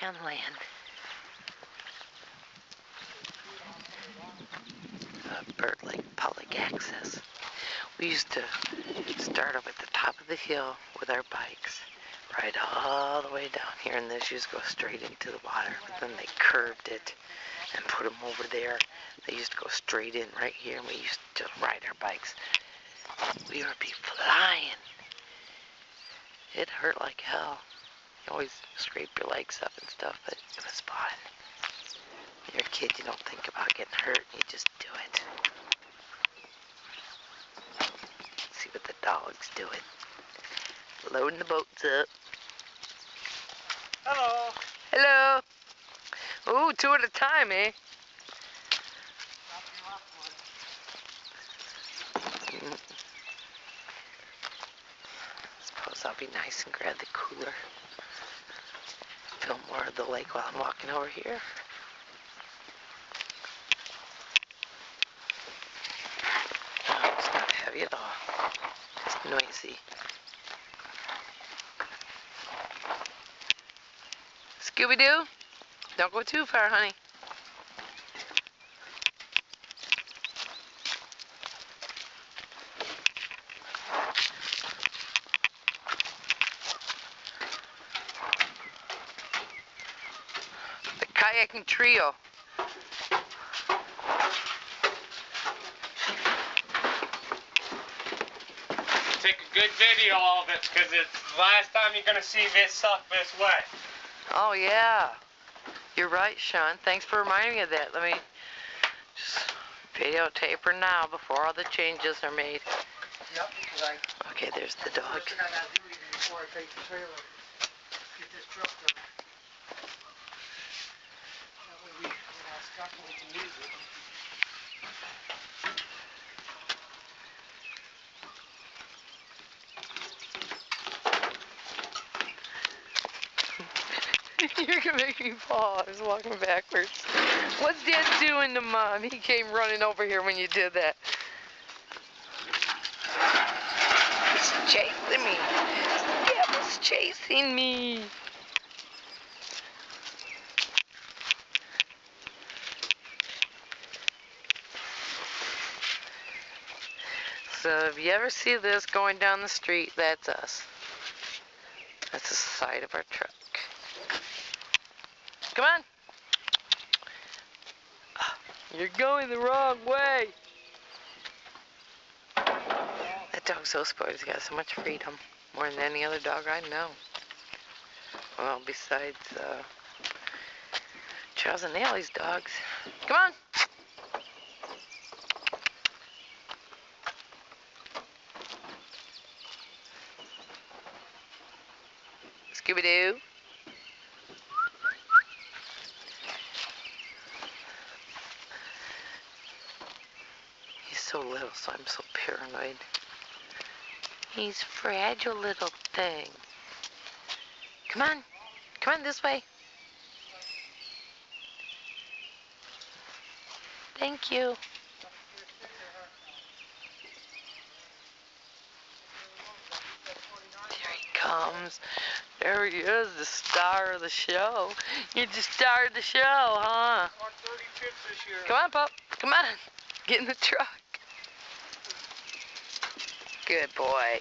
and land. Bird Lake Public Access. We used to start up at the top of the hill with our bikes, ride all the way down here, and this used to go straight into the water. But then they curved it and put them over there. They used to go straight in right here, and we used to ride our bikes. We would be flying. It hurt like hell. You always scrape your legs up and stuff, but it was fun. When you're a kid, you don't think about getting hurt, you just do it. See what the dog's doing. Loading the boats up. Hello. Hello. Ooh, 2 at a time, eh? Suppose I'll be nice and grab the cooler. Film more of the lake while I'm walking over here. Oh, it's not heavy at all. Just noisy. Scooby-Doo, don't go too far, honey. The kayaking trio. Take a good video of it, because it's the last time you're going to see this suck this wet. Oh, yeah. You're right, Sean. Thanks for reminding me of that. Let me just videotape her now before all the changes are made. Yep, because Okay, there's the dog. first thing I gotta do even before I take the trailer, get this truck done. That way we're not stuck and we can use it. You're gonna make me fall. I was walking backwards. What's Dad doing to Mom? He came running over here when you did that. He's chasing me. Dad was chasing me. So if you ever see this going down the street, that's us. That's the side of our truck. Come on. You're going the wrong way. That dog's so spoiled. He's got so much freedom. More than any other dog I know. Well, besides Charles and Nellie's dogs. Come on. Scooby-Doo. He's so little, so I'm so paranoid. He's fragile little thing. Come on. Come on this way. Thank you. There he comes. There he is, the star of the show. You're the star of the show, huh? On 35th this year. Come on, Pup. Come on. Get in the truck. Good boy.